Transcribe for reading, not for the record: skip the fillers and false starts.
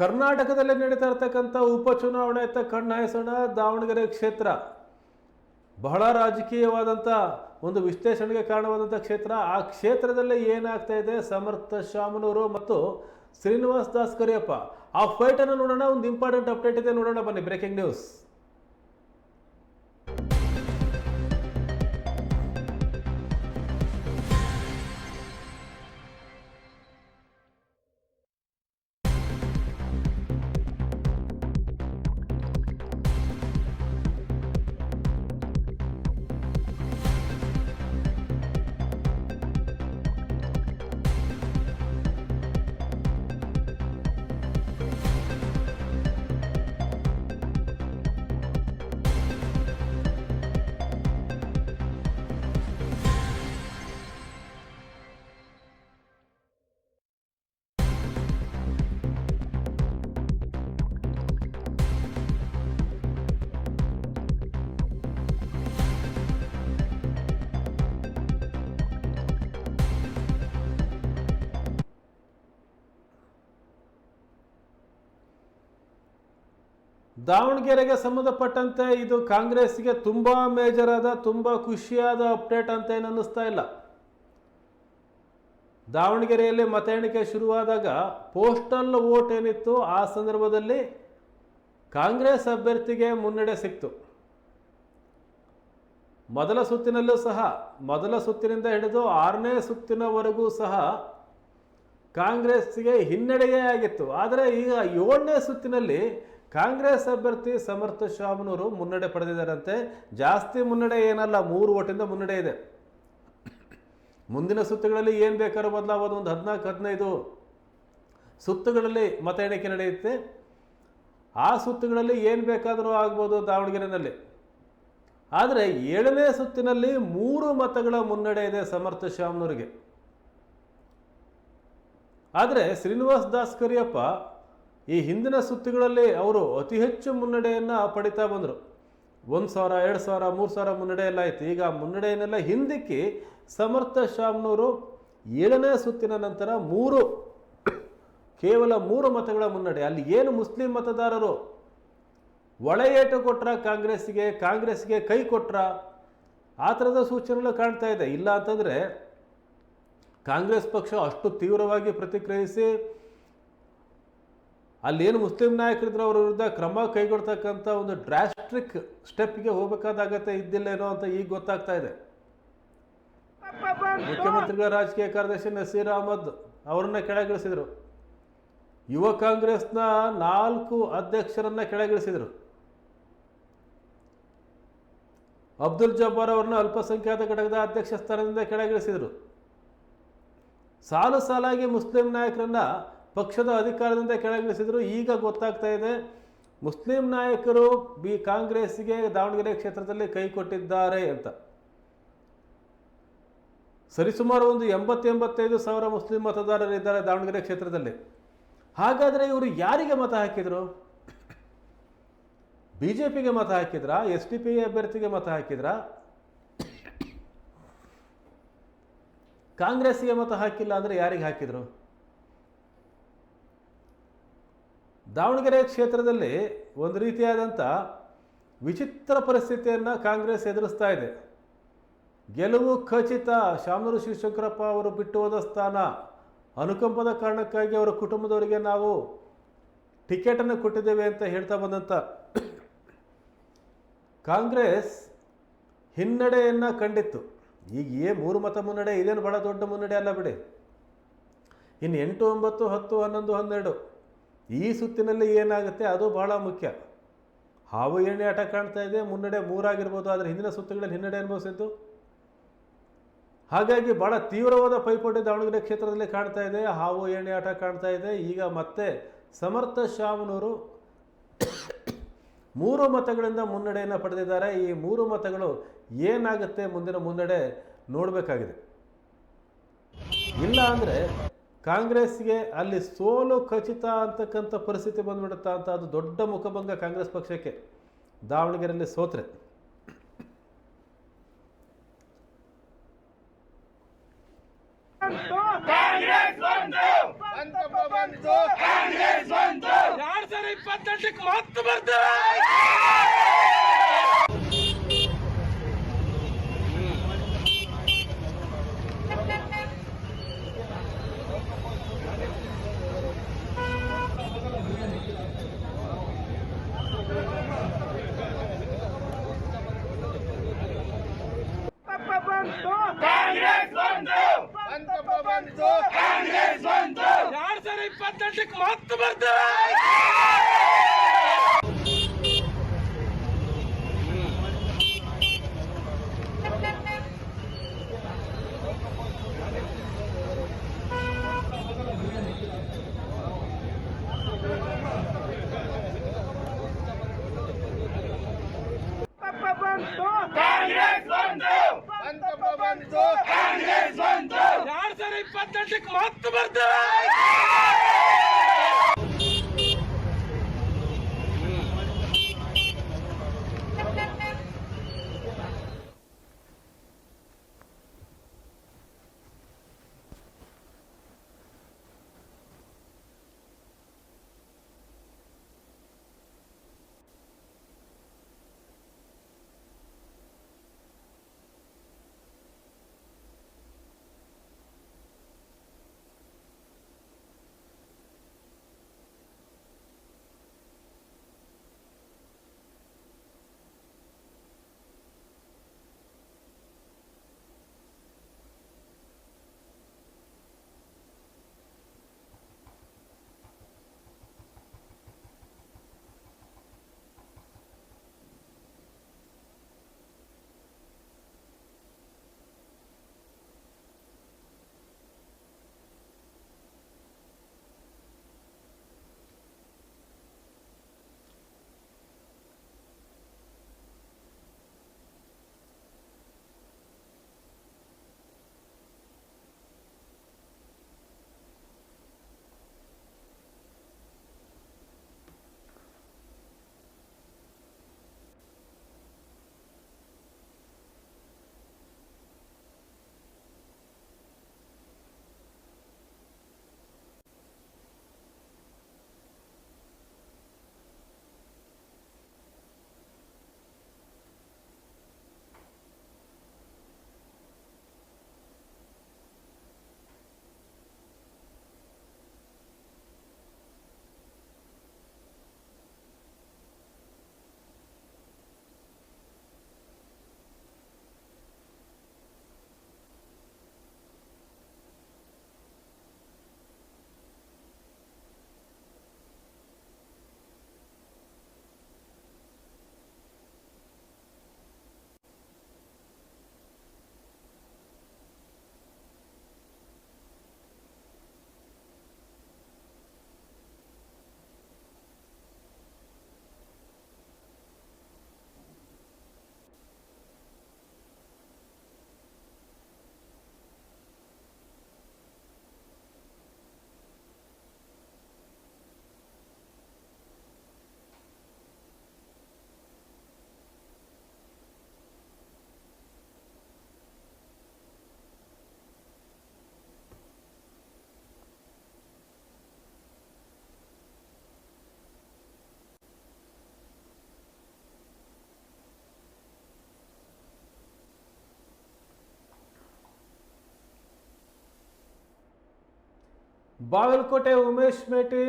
ಕರ್ನಾಟಕದಲ್ಲಿ ನಡೀತಾ ಇರ್ತಕ್ಕಂಥ ಉಪಚುನಾವಣೆ ಅಂತ ಕಣ್ಣಾಯಿಸೋಣ. ದಾವಣಗೆರೆ ಕ್ಷೇತ್ರ ಬಹಳ ರಾಜಕೀಯವಾದಂಥ ಒಂದು ವಿಶ್ಲೇಷಣೆಗೆ ಕಾರಣವಾದಂಥ ಕ್ಷೇತ್ರ. ಆ ಕ್ಷೇತ್ರದಲ್ಲಿ ಏನಾಗ್ತಾ ಇದೆ, ಸಮರ್ಥ ಶಾಮನೂರು ಮತ್ತು ಶ್ರೀನಿವಾಸ್ ದಾಸ್ ಕರಿಯಪ್ಪ ಆ ಫೈಟನ್ನು ನೋಡೋಣ. ಒಂದು ಇಂಪಾರ್ಟೆಂಟ್ ಅಪ್ಡೇಟ್ ಇದೆ, ನೋಡೋಣ ಬನ್ನಿ. Breaking news. ದಾವಣಗೆರೆಗೆ ಸಂಬಂಧಪಟ್ಟಂತೆ ಇದು ಕಾಂಗ್ರೆಸ್ಗೆ ತುಂಬಾ ಮೇಜರ್ ಆದ, ತುಂಬಾ ಖುಷಿಯಾದ ಅಪ್ಡೇಟ್ ಅಂತ ಏನು ಅನ್ನಿಸ್ತಾ ಇಲ್ಲ. ದಾವಣಗೆರೆಯಲ್ಲಿ ಮತ ಎಣಿಕೆ ಶುರುವಾದಾಗ ಪೋಸ್ಟಲ್ ವೋಟ್ ಏನಿತ್ತು, ಆ ಸಂದರ್ಭದಲ್ಲಿ ಕಾಂಗ್ರೆಸ್ ಅಭ್ಯರ್ಥಿಗೆ ಮುನ್ನಡೆ ಸಿಕ್ತು. ಮೊದಲ ಸುತ್ತಿನಲ್ಲೂ ಸಹ, ಮೊದಲ ಸುತ್ತಿನಿಂದ ಹಿಡಿದು 6ನೇ ಸುತ್ತಿನವರೆಗೂ ಸಹ ಕಾಂಗ್ರೆಸ್ಗೆ ಹಿನ್ನಡೆಯೇ ಆಗಿತ್ತು. ಆದರೆ ಈಗ 7ನೇ ಸುತ್ತಿನಲ್ಲಿ ಕಾಂಗ್ರೆಸ್ ಅಭ್ಯರ್ಥಿ ಸಮರ್ಥ ಶಾಮನೂರು ಮುನ್ನಡೆ ಪಡೆದಿದ್ದಾರಂತೆ. ಜಾಸ್ತಿ ಮುನ್ನಡೆ ಏನಲ್ಲ, 3 ಓಟಿಂದ ಮುನ್ನಡೆ ಇದೆ. ಮುಂದಿನ ಸುತ್ತುಗಳಲ್ಲಿ ಏನು ಬೇಕಾದ್ರೂ ಬದಲಾಗೋದು, ಒಂದು 14-15 ಸುತ್ತುಗಳಲ್ಲಿ ಮತ ಎಣಿಕೆ ನಡೆಯುತ್ತೆ. ಆ ಸುತ್ತುಗಳಲ್ಲಿ ಏನು ಬೇಕಾದರೂ ಆಗ್ಬೋದು ದಾವಣಗೆರೆಯಲ್ಲಿ. ಆದರೆ 7ನೇ ಸುತ್ತಿನಲ್ಲಿ 3 ಮತಗಳ ಮುನ್ನಡೆ ಇದೆ ಸಮರ್ಥ ಶಾಮನೂರಿಗೆ. ಆದರೆ ಶ್ರೀನಿವಾಸ್ ದಾಸ್ ಕರಿಯಪ್ಪ ಈ ಹಿಂದಿನ ಸುತ್ತುಗಳಲ್ಲಿ ಅವರು ಅತಿ ಹೆಚ್ಚು ಮುನ್ನಡೆಯನ್ನು ಪಡಿತಾ ಬಂದರು. 1,000, 2,000, 3,000 ಮುನ್ನಡೆ ಎಲ್ಲ ಆಯಿತು. ಈಗ ಮುನ್ನಡೆಯನ್ನೆಲ್ಲ ಹಿಂದಕ್ಕೆ ಸಮರ್ಥ ಶಾಮನೂರು 7ನೇ ಸುತ್ತಿನ ನಂತರ ಕೇವಲ 3 ಮತಗಳ ಮುನ್ನಡೆ. ಅಲ್ಲಿ ಏನು ಮುಸ್ಲಿಂ ಮತದಾರರು ಒಳೆಯೇಟು ಕೊಟ್ರ ಕಾಂಗ್ರೆಸ್ಗೆ ಕೈ ಕೊಟ್ರ, ಆ ಥರದ ಸೂಚನೆಗಳು ಕಾಣ್ತಾ ಇದೆ. ಇಲ್ಲ ಅಂತಂದರೆ ಕಾಂಗ್ರೆಸ್ ಪಕ್ಷ ಅಷ್ಟು ತೀವ್ರವಾಗಿ ಪ್ರತಿಕ್ರಿಯಿಸಿ ಅಲ್ಲೇನು ಮುಸ್ಲಿಂ ನಾಯಕರಿದ್ರು ಅವರ ವಿರುದ್ಧ ಕ್ರಮ ಕೈಗೊಳ್ತಕ್ಕಂಥ ಒಂದು ಡ್ರಾಸ್ಟಿಕ್ ಸ್ಟೆಪ್ಗೆ ಹೋಗಬೇಕಾದಾಗತ್ತೆ ಇದ್ದಿಲ್ಲೇನೋ ಅಂತ ಈಗ ಗೊತ್ತಾಗ್ತಾ ಇದೆ. ಮುಖ್ಯಮಂತ್ರಿಗಳ ರಾಜಕೀಯ ಕಾರ್ಯದರ್ಶಿ ನಸೀರ್ ಅಹಮದ್ ಅವರನ್ನ ಕೆಳಗಿಳಿಸಿದರು. ಯುವ ಕಾಂಗ್ರೆಸ್ನ 4 ಅಧ್ಯಕ್ಷರನ್ನ ಕೆಳಗಿಳಿಸಿದರು. ಅಬ್ದುಲ್ ಜಬ್ಬಾರ್ ಅವರನ್ನ ಅಲ್ಪಸಂಖ್ಯಾತ ಘಟಕದ ಅಧ್ಯಕ್ಷ ಸ್ಥಾನದಿಂದ ಕೆಳಗಿಳಿಸಿದರು. ಸಾಲು ಸಾಲಾಗಿ ಮುಸ್ಲಿಂ ನಾಯಕರನ್ನ ಪಕ್ಷದ ಅಧಿಕಾರದಿಂದ ಕೆಳಗಿಳಿಸಿದರು. ಈಗ ಗೊತ್ತಾಗ್ತಾ ಇದೆ ಮುಸ್ಲಿಂ ನಾಯಕರು ಕಾಂಗ್ರೆಸ್ಗೆ ದಾವಣಗೆರೆ ಕ್ಷೇತ್ರದಲ್ಲಿ ಕೈ ಕೊಟ್ಟಿದ್ದಾರೆ ಅಂತ. ಸರಿಸುಮಾರು ಒಂದು 80-85 ಸಾವಿರ ಮುಸ್ಲಿಂ ಮತದಾರರಿದ್ದಾರೆ ದಾವಣಗೆರೆ ಕ್ಷೇತ್ರದಲ್ಲಿ. ಹಾಗಾದರೆ ಇವರು ಯಾರಿಗೆ ಮತ ಹಾಕಿದರು? ಬಿಜೆಪಿಗೆ ಮತ ಹಾಕಿದ್ರಾ? SDP ಅಭ್ಯರ್ಥಿಗೆ ಮತ ಹಾಕಿದ್ರಾ? ಕಾಂಗ್ರೆಸ್ಗೆ ಮತ ಹಾಕಿಲ್ಲ ಅಂದರೆ ಯಾರಿಗೆ ಹಾಕಿದರು? ದಾವಣಗೆರೆ ಕ್ಷೇತ್ರದಲ್ಲಿ ಒಂದು ರೀತಿಯಾದಂಥ ವಿಚಿತ್ರ ಪರಿಸ್ಥಿತಿಯನ್ನು ಕಾಂಗ್ರೆಸ್ ಎದುರಿಸ್ತಾ ಇದೆ. ಗೆಲುವು ಖಚಿತ. ಶಾಮನೂರು ಶಿವಶಂಕರಪ್ಪ ಅವರು ಬಿಟ್ಟು ಹೋದ ಸ್ಥಾನ, ಅನುಕಂಪದ ಕಾರಣಕ್ಕಾಗಿ ಅವರ ಕುಟುಂಬದವರಿಗೆ ನಾವು ಟಿಕೆಟನ್ನು ಕೊಟ್ಟಿದ್ದೇವೆ ಅಂತ ಹೇಳ್ತಾ ಬಂದಂಥ ಕಾಂಗ್ರೆಸ್ ಹಿನ್ನಡೆಯನ್ನು ಕಂಡಿತ್ತು. ಈಗ 3 ಮತ ಮುನ್ನಡೆ ಇದೇನು ಬಹಳ ದೊಡ್ಡ ಮುನ್ನಡೆ ಅಲ್ಲ ಬಿಡಿ. ಇನ್ನು 8, 9, 10, 11, 12 ಈ ಸುತ್ತಿನಲ್ಲಿ ಏನಾಗುತ್ತೆ ಅದು ಬಹಳ ಮುಖ್ಯ. ಹಾವು ಏಣಿ ಆಟ ಕಾಣ್ತಾ ಇದೆ. ಮುನ್ನಡೆ 3 ಆಗಿರ್ಬೋದು, ಆದರೆ ಹಿಂದಿನ ಸುತ್ತುಗಳಲ್ಲಿ ಹಿನ್ನಡೆ ಅನುಭವಿಸಿದ್ದು. ಹಾಗಾಗಿ ಬಹಳ ತೀವ್ರವಾದ ಪೈಪೋಟಿ ದಾವಣಗೆರೆ ಕ್ಷೇತ್ರದಲ್ಲಿ ಕಾಣ್ತಾ ಇದೆ. ಹಾವು ಏಣಿ ಆಟ ಕಾಣ್ತಾ ಇದೆ. ಈಗ ಮತ್ತೆ ಸಮರ್ಥ ಶಾಮನೂರು 3 ಮತಗಳಿಂದ ಮುನ್ನಡೆಯನ್ನು ಪಡೆದಿದ್ದಾರೆ. ಈ 3 ಮತಗಳು ಏನಾಗುತ್ತೆ ಮುಂದಿನ ಮುನ್ನಡೆ ನೋಡಬೇಕಾಗಿದೆ. ಇಲ್ಲ ಅಂದರೆ ಕಾಂಗ್ರೆಸ್ಗೆ ಅಲ್ಲಿ ಸೋಲು ಖಚಿತ ಅಂತಕ್ಕಂಥ ಪರಿಸ್ಥಿತಿ ಬಂದ್ಬಿಡುತ್ತಾ ಅಂತ. ಅದು ದೊಡ್ಡ ಮುಖಭಂಗ ಕಾಂಗ್ರೆಸ್ ಪಕ್ಷಕ್ಕೆ ದಾವಣಗೆರೆಯಲ್ಲಿ ಸೋತ್ರೆ. ಕಾಂಗ್ರೆಸ್ ಬಂತು 2028ಕ್ಕೆ ಮತ್ತೆ ಬರ್ತೇವೆ. ಕಾಂಗ್ರೆಸ್ ಬಂತು 2028ಕ್ಕೆ ಮತ್ತೆ ಬರ್ತೇವೆ. ಕಾಂಗ್ರೆಸ್ ಬಂತು 2028ಕ್ಕೆ ಮತ್ತೆ ಬರ್ತೇವೆ. ಬಾಗಲಕೋಟೆ ಉಮೇಶ್ ಮೇಟಿ